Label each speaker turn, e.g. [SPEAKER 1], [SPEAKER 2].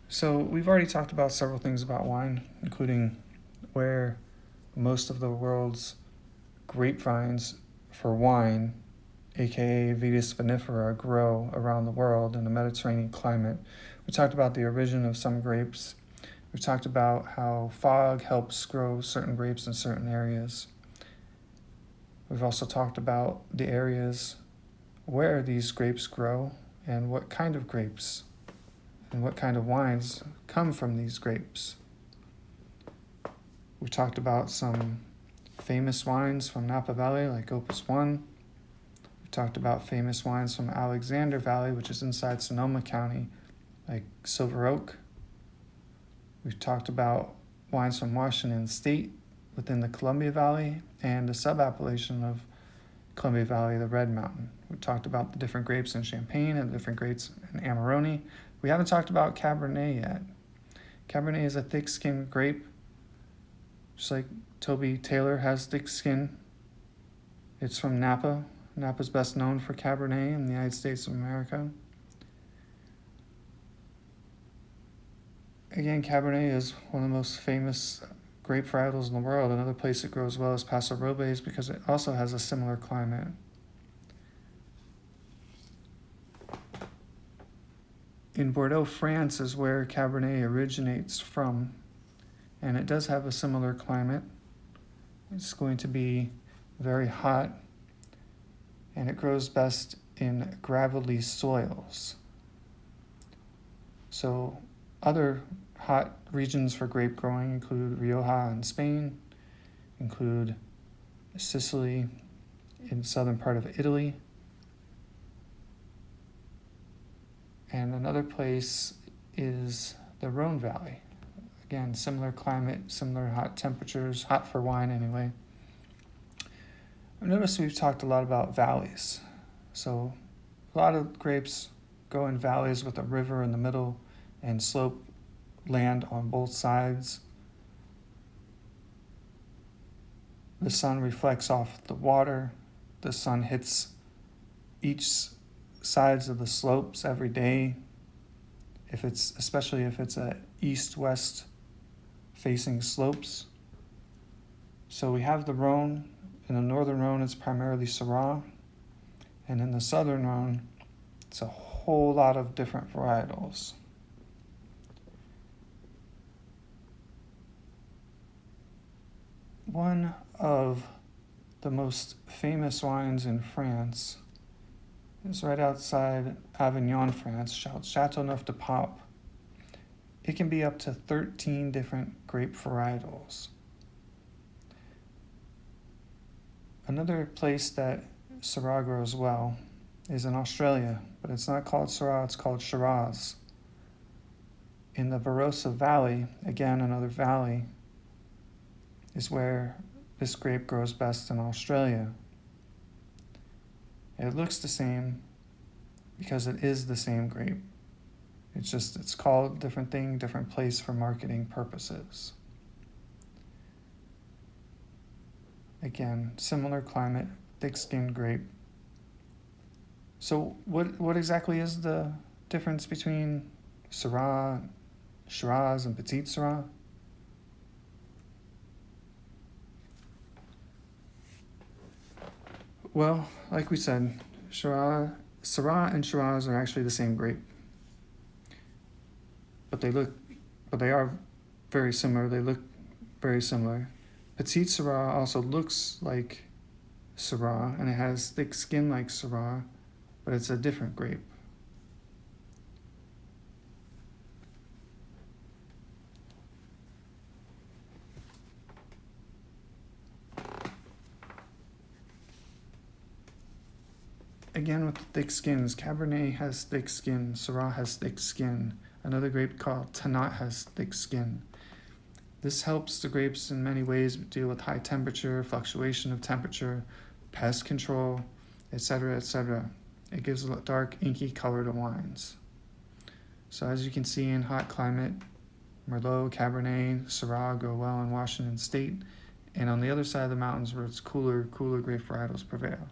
[SPEAKER 1] So we've already talked about several things about wine, including where most of the world's grapevines for wine, aka Vitis vinifera, grow around the world in the Mediterranean climate. We talked about the origin of some grapes. We've talked about how fog helps grow certain grapes in certain areas. We've also talked about the areas where these grapes grow and what kind of grapes and what kind of wines come from these grapes. We talked about some famous wines from Napa Valley like Opus One. We talked about famous wines from Alexander Valley, which is inside Sonoma County, like Silver Oak. We've talked about wines from Washington State within the Columbia Valley and the sub-appellation of Columbia Valley, the Red Mountain. We talked about the different grapes in Champagne and the different grapes in Amarone. We haven't talked about Cabernet yet. Cabernet is a thick-skinned grape, just like Toby Taylor has thick skin. It's from Napa. Napa's best known for Cabernet in the United States of America. Again, Cabernet is one of the most famous grape varietals in the world. Another place it grows well is Paso Robles because it also has a similar climate. In Bordeaux, France is where Cabernet originates from, and it does have a similar climate. It's going to be very hot, and it grows best in gravelly soils. So other hot regions for grape growing include Rioja in Spain, include Sicily in the southern part of Italy, and another place is the Rhone Valley. Again, similar climate, similar hot temperatures, hot for wine anyway. I've noticed we've talked a lot about valleys. So a lot of grapes grow in valleys with a river in the middle and slope land on both sides. The sun reflects off the water. The sun hits each sides of the slopes every day. Especially if it's a east-west facing slopes. So we have the Rhone. In the northern Rhone, it's primarily Syrah. And in the southern Rhone, it's a whole lot of different varietals. One of the most famous wines in France is right outside Avignon, France, Châteauneuf-du-Pape. It can be up to 13 different grape varietals. Another place that Syrah grows well is in Australia, but it's not called Syrah, it's called Shiraz. In the Barossa Valley, again another valley, is where this grape grows best in Australia. It looks the same because it is the same grape. It's called different thing, different place for marketing purposes. Again, similar climate, thick-skinned grape. So what exactly is the difference between Syrah, Shiraz, and Petite Syrah? Well, like we said, Syrah and Shiraz are actually the same grape. But they are very similar. They look very similar. Petite Syrah also looks like Syrah, and it has thick skin like Syrah, but it's a different grape. Again, with the thick skins, Cabernet has thick skin, Syrah has thick skin. Another grape called Tannat has thick skin. This helps the grapes in many ways deal with high temperature, fluctuation of temperature, pest control, etc., etc. It gives a dark, inky color to wines. So as you can see in hot climate, Merlot, Cabernet, Syrah grow well in Washington State, and on the other side of the mountains where it's cooler grape varietals prevail.